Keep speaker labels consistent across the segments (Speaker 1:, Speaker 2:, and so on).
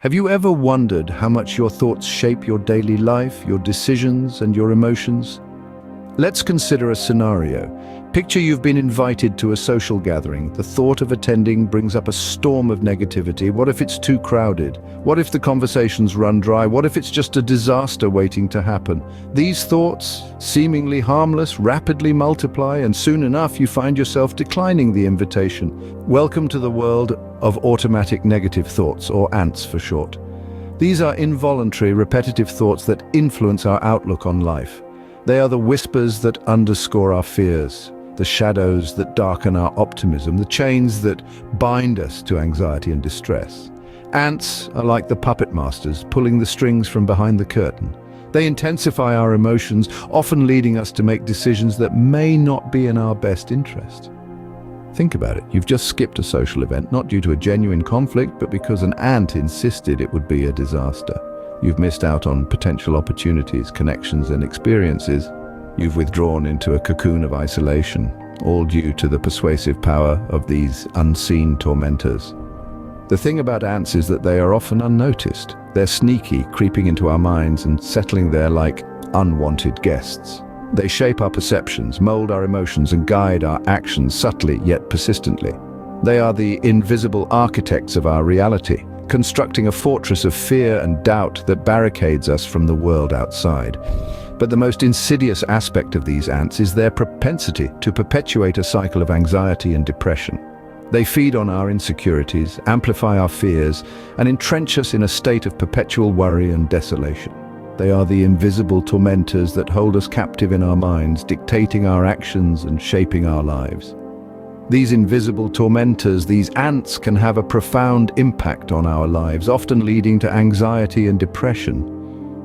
Speaker 1: Have you ever wondered how much your thoughts shape your daily life, your decisions, and your emotions? Let's consider a scenario. Picture you've been invited to a social gathering. The thought of attending brings up a storm of negativity. What if it's too crowded? What if the conversations run dry? What if it's just a disaster waiting to happen? These thoughts, seemingly harmless, rapidly multiply, and soon enough you find yourself declining the invitation. Welcome to the world of automatic negative thoughts, or ANTs for short. These are involuntary, repetitive thoughts that influence our outlook on life. They are the whispers that underscore our fears, the shadows that darken our optimism, the chains that bind us to anxiety and distress. Ants are like the puppet masters, pulling the strings from behind the curtain. They intensify our emotions, often leading us to make decisions that may not be in our best interest. Think about it. You've just skipped a social event, not due to a genuine conflict, but because an ant insisted it would be a disaster. You've missed out on potential opportunities, connections, and experiences. You've withdrawn into a cocoon of isolation, all due to the persuasive power of these unseen tormentors. The thing about ants is that they are often unnoticed. They're sneaky, creeping into our minds and settling there like unwanted guests. They shape our perceptions, mold our emotions, and guide our actions subtly yet persistently. They are the invisible architects of our reality, constructing a fortress of fear and doubt that barricades us from the world outside. But the most insidious aspect of these ants is their propensity to perpetuate a cycle of anxiety and depression. They feed on our insecurities, amplify our fears, and entrench us in a state of perpetual worry and desolation. They are the invisible tormentors that hold us captive in our minds, dictating our actions and shaping our lives. These invisible tormentors, these ants, can have a profound impact on our lives, often leading to anxiety and depression.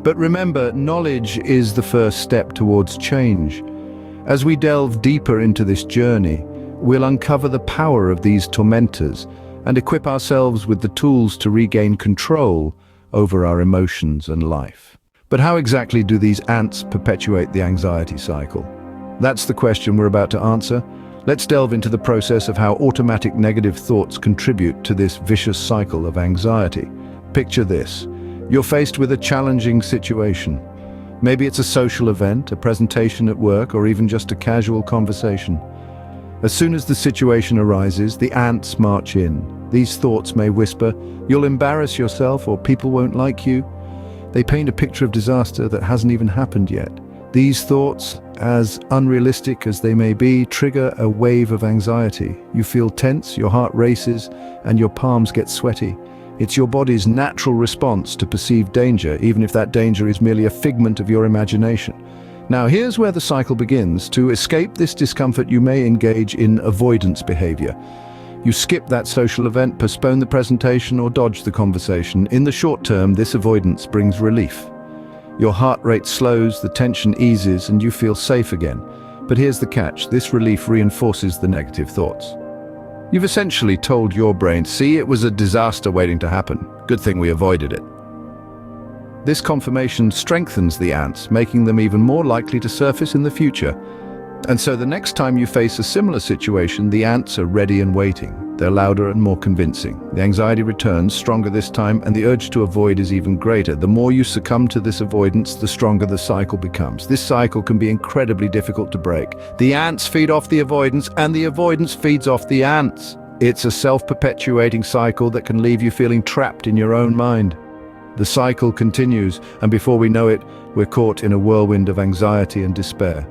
Speaker 1: But remember, knowledge is the first step towards change. As we delve deeper into this journey, we'll uncover the power of these tormentors and equip ourselves with the tools to regain control over our emotions and life. But how exactly do these ants perpetuate the anxiety cycle? That's the question we're about to answer. Let's delve into the process of how automatic negative thoughts contribute to this vicious cycle of anxiety. Picture this. You're faced with a challenging situation. Maybe it's a social event, a presentation at work, or even just a casual conversation. As soon as the situation arises, the ants march in. These thoughts may whisper, "You'll embarrass yourself," or "People won't like you." They paint a picture of disaster that hasn't even happened yet. These thoughts, as unrealistic as they may be, trigger a wave of anxiety. You feel tense, your heart races, and your palms get sweaty. It's your body's natural response to perceived danger, even if that danger is merely a figment of your imagination. Now, here's where the cycle begins. To escape this discomfort, you may engage in avoidance behavior. You skip that social event, postpone the presentation, or dodge the conversation. In the short term, this avoidance brings relief. Your heart rate slows, the tension eases, and you feel safe again. But here's the catch. This relief reinforces the negative thoughts. You've essentially told your brain, "See, it was a disaster waiting to happen. Good thing we avoided it." This confirmation strengthens the ants, making them even more likely to surface in the future. And so the next time you face a similar situation, the ants are ready and waiting. They're louder and more convincing. The anxiety returns, stronger this time, and the urge to avoid is even greater. The more you succumb to this avoidance, the stronger the cycle becomes. This cycle can be incredibly difficult to break. The ants feed off the avoidance, and the avoidance feeds off the ants. It's a self-perpetuating cycle that can leave you feeling trapped in your own mind. The cycle continues, and before we know it, we're caught in a whirlwind of anxiety and despair.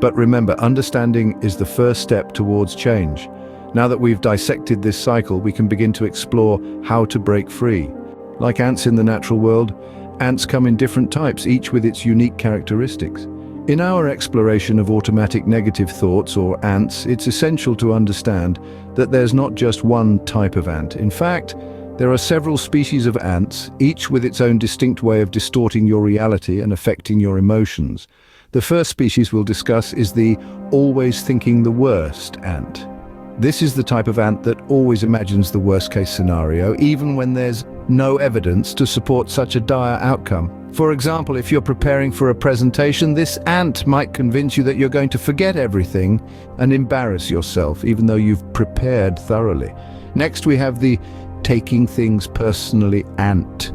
Speaker 1: But remember, understanding is the first step towards change. Now that we've dissected this cycle, we can begin to explore how to break free. Like ants in the natural world, ants come in different types, each with its unique characteristics. In our exploration of automatic negative thoughts, or ants, it's essential to understand that there's not just one type of ant. In fact, there are several species of ants, each with its own distinct way of distorting your reality and affecting your emotions. The first species we'll discuss is the always thinking the worst ant. This is the type of ant that always imagines the worst-case scenario, even when there's no evidence to support such a dire outcome. For example, if you're preparing for a presentation, this ant might convince you that you're going to forget everything and embarrass yourself, even though you've prepared thoroughly. Next, we have the taking things personally ant.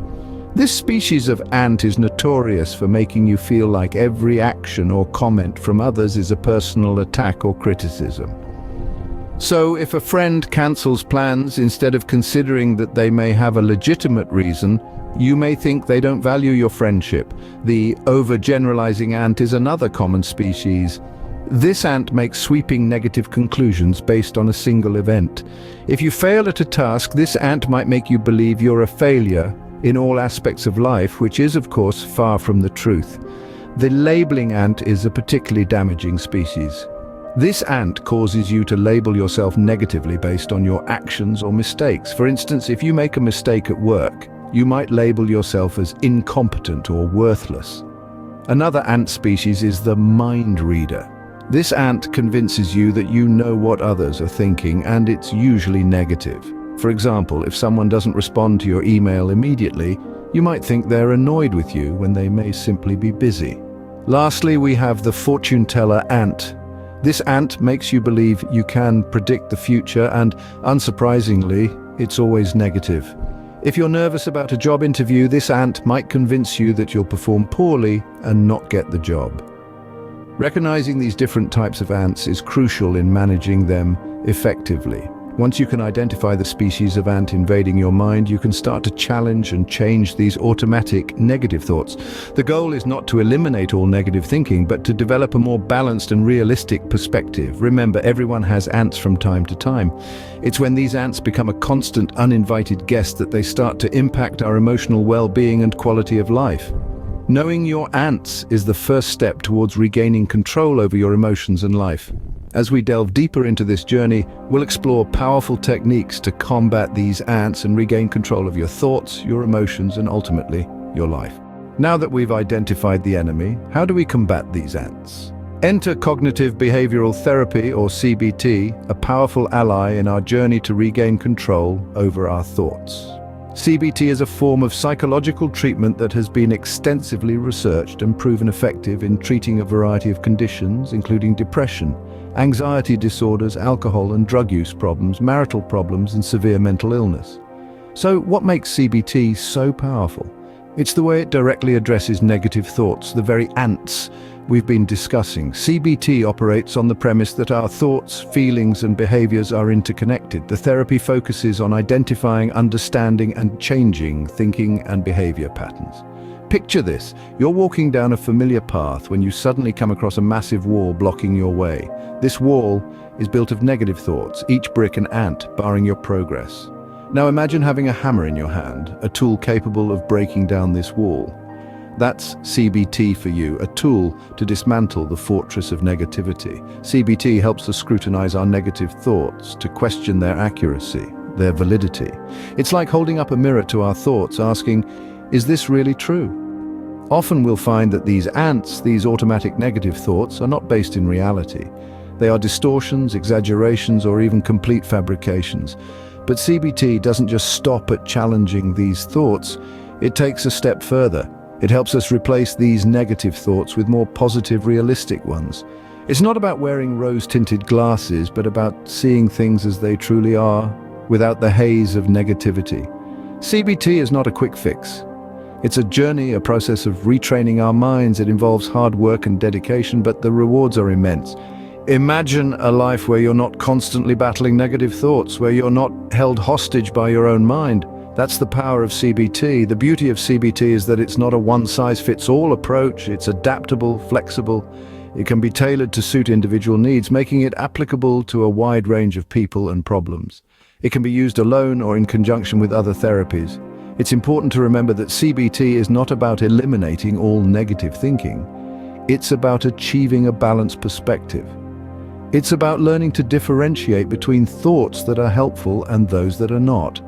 Speaker 1: This species of ant is notorious for making you feel like every action or comment from others is a personal attack or criticism. So if a friend cancels plans, instead of considering that they may have a legitimate reason, you may think they don't value your friendship. The overgeneralizing ant is another common species. This ant makes sweeping negative conclusions based on a single event. If you fail at a task, this ant might make you believe you're a failure in all aspects of life, which is, of course, far from the truth. The labeling ant is a particularly damaging species. This ant causes you to label yourself negatively based on your actions or mistakes. For instance, if you make a mistake at work, you might label yourself as incompetent or worthless. Another ant species is the mind reader. This ant convinces you that you know what others are thinking, and it's usually negative. For example, if someone doesn't respond to your email immediately, you might think they're annoyed with you when they may simply be busy. Lastly, we have the fortune teller ant. This ant makes you believe you can predict the future, and unsurprisingly, it's always negative. If you're nervous about a job interview, this ant might convince you that you'll perform poorly and not get the job. Recognizing these different types of ants is crucial in managing them effectively. Once you can identify the species of ant invading your mind, you can start to challenge and change these automatic negative thoughts. The goal is not to eliminate all negative thinking, but to develop a more balanced and realistic perspective. Remember, everyone has ants from time to time. It's when these ants become a constant, uninvited guest that they start to impact our emotional well-being and quality of life. Knowing your ants is the first step towards regaining control over your emotions and life. As we delve deeper into this journey, we'll explore powerful techniques to combat these ants and regain control of your thoughts, your emotions, and ultimately, your life. Now that we've identified the enemy, how do we combat these ants? Enter cognitive behavioral therapy, or CBT, a powerful ally in our journey to regain control over our thoughts. CBT is a form of psychological treatment that has been extensively researched and proven effective in treating a variety of conditions, including depression, anxiety disorders, alcohol and drug use problems, marital problems, and severe mental illness. So what makes CBT so powerful? It's the way it directly addresses negative thoughts, the very ants we've been discussing. CBT operates on the premise that our thoughts, feelings, and behaviors are interconnected. The therapy focuses on identifying, understanding, and changing thinking and behavior patterns. Picture this: you're walking down a familiar path when you suddenly come across a massive wall blocking your way. This wall is built of negative thoughts, each brick an ant barring your progress. Now imagine having a hammer in your hand, a tool capable of breaking down this wall. That's CBT for you, a tool to dismantle the fortress of negativity. CBT helps us scrutinize our negative thoughts, to question their accuracy, their validity. It's like holding up a mirror to our thoughts, asking, is this really true? Often we'll find that these ants, these automatic negative thoughts, are not based in reality. They are distortions, exaggerations, or even complete fabrications. But CBT doesn't just stop at challenging these thoughts, it takes a step further. It helps us replace these negative thoughts with more positive, realistic ones. It's not about wearing rose-tinted glasses, but about seeing things as they truly are, without the haze of negativity. CBT is not a quick fix. It's a journey, a process of retraining our minds. It involves hard work and dedication, but the rewards are immense. Imagine a life where you're not constantly battling negative thoughts, where you're not held hostage by your own mind. That's the power of CBT. The beauty of CBT is that it's not a one-size-fits-all approach. It's adaptable, flexible. It can be tailored to suit individual needs, making it applicable to a wide range of people and problems. It can be used alone or in conjunction with other therapies. It's important to remember that CBT is not about eliminating all negative thinking. It's about achieving a balanced perspective. It's about learning to differentiate between thoughts that are helpful and those that are not.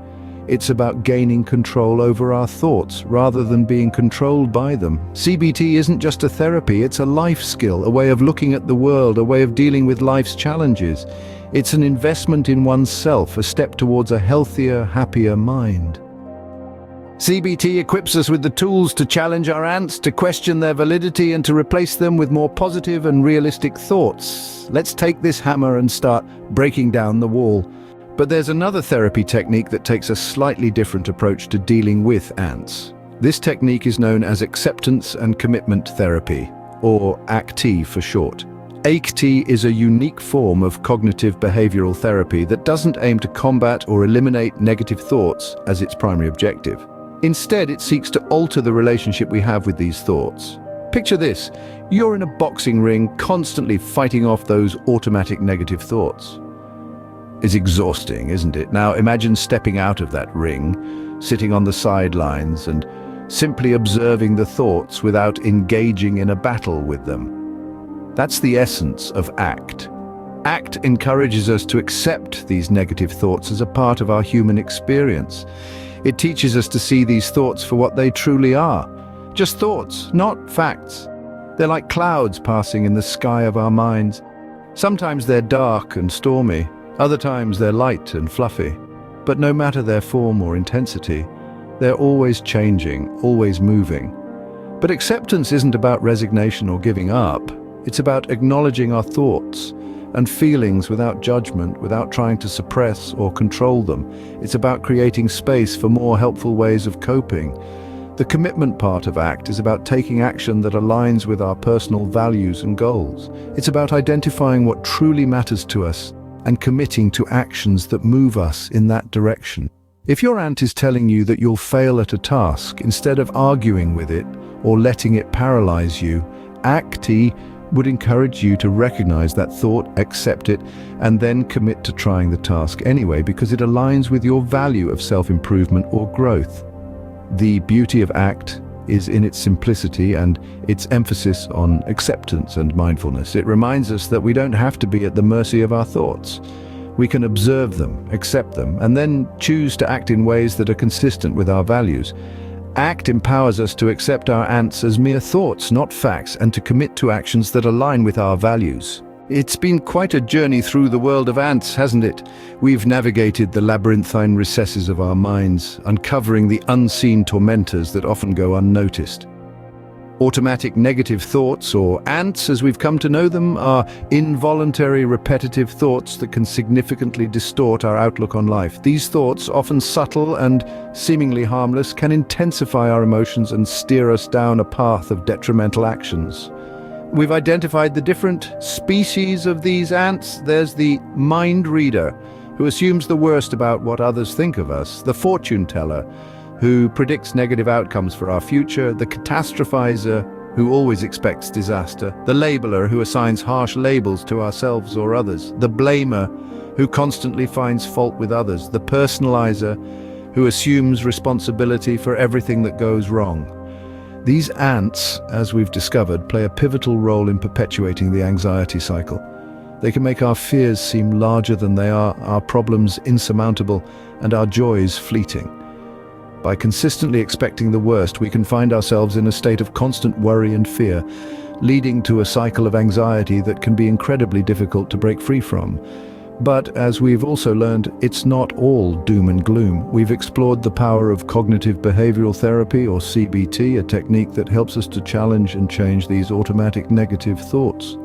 Speaker 1: It's about gaining control over our thoughts rather than being controlled by them. CBT isn't just a therapy, it's a life skill, a way of looking at the world, a way of dealing with life's challenges. It's an investment in oneself, a step towards a healthier, happier mind. CBT equips us with the tools to challenge our ants, to question their validity, and to replace them with more positive and realistic thoughts. Let's take this hammer and start breaking down the wall. But there's another therapy technique that takes a slightly different approach to dealing with ants. This technique is known as acceptance and commitment therapy, or ACT for short. ACT is a unique form of cognitive behavioral therapy that doesn't aim to combat or eliminate negative thoughts as its primary objective. Instead, it seeks to alter the relationship we have with these thoughts. Picture this: you're in a boxing ring, constantly fighting off those automatic negative thoughts. It's exhausting, isn't it? Now imagine stepping out of that ring, sitting on the sidelines and simply observing the thoughts without engaging in a battle with them. That's the essence of ACT. ACT encourages us to accept these negative thoughts as a part of our human experience. It teaches us to see these thoughts for what they truly are. Just thoughts, not facts. They're like clouds passing in the sky of our minds. Sometimes they're dark and stormy, other times they're light and fluffy. But no matter their form or intensity, they're always changing, always moving. But acceptance isn't about resignation or giving up. It's about acknowledging our thoughts and feelings without judgment, without trying to suppress or control them. It's about creating space for more helpful ways of coping. The commitment part of ACT is about taking action that aligns with our personal values and goals. It's about identifying what truly matters to us and committing to actions that move us in that direction. If your ant is telling you that you'll fail at a task, instead of arguing with it or letting it paralyze you, ACT would encourage you to recognize that thought, accept it, and then commit to trying the task anyway, because it aligns with your value of self-improvement or growth. The beauty of ACT is in its simplicity and its emphasis on acceptance and mindfulness. It reminds us that we don't have to be at the mercy of our thoughts. We can observe them, accept them, and then choose to act in ways that are consistent with our values. ACT empowers us to accept our ants as mere thoughts, not facts, and to commit to actions that align with our values. It's been quite a journey through the world of ants, hasn't it? We've navigated the labyrinthine recesses of our minds, uncovering the unseen tormentors that often go unnoticed. Automatic negative thoughts, or ants as we've come to know them, are involuntary repetitive thoughts that can significantly distort our outlook on life. These thoughts, often subtle and seemingly harmless, can intensify our emotions and steer us down a path of detrimental actions. We've identified the different species of these ants. There's the mind reader, who assumes the worst about what others think of us; the fortune teller, who predicts negative outcomes for our future; the catastrophizer, who always expects disaster; the labeler, who assigns harsh labels to ourselves or others; the blamer, who constantly finds fault with others; the personalizer, who assumes responsibility for everything that goes wrong. These ants, as we've discovered, play a pivotal role in perpetuating the anxiety cycle. They can make our fears seem larger than they are, our problems insurmountable, and our joys fleeting. By consistently expecting the worst, we can find ourselves in a state of constant worry and fear, leading to a cycle of anxiety that can be incredibly difficult to break free from. But as we've also learned, it's not all doom and gloom. We've explored the power of cognitive behavioral therapy, or CBT, a technique that helps us to challenge and change these automatic negative thoughts.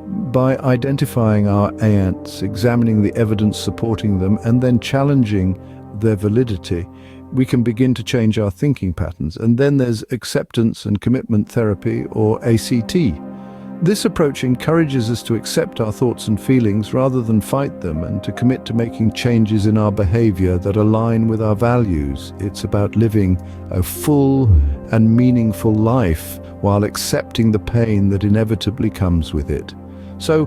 Speaker 1: By identifying our ants, examining the evidence supporting them, and then challenging their validity, we can begin to change our thinking patterns. And then there's acceptance and commitment therapy, or ACT. This approach encourages us to accept our thoughts and feelings rather than fight them, and to commit to making changes in our behavior that align with our values. It's about living a full and meaningful life while accepting the pain that inevitably comes with it. So,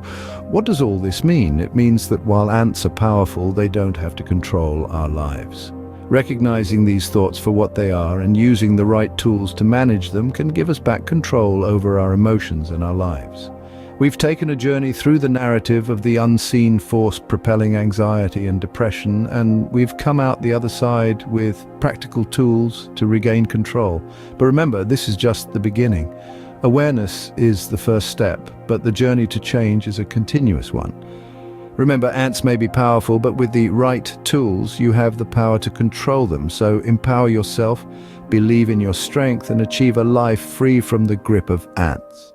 Speaker 1: what does all this mean? It means that while ants are powerful, they don't have to control our lives. Recognizing these thoughts for what they are and using the right tools to manage them can give us back control over our emotions and our lives. We've taken a journey through the narrative of the unseen force propelling anxiety and depression, and we've come out the other side with practical tools to regain control. But remember, this is just the beginning. Awareness is the first step, but the journey to change is a continuous one. Remember, ants may be powerful, but with the right tools, you have the power to control them. So empower yourself, believe in your strength, and achieve a life free from the grip of ants.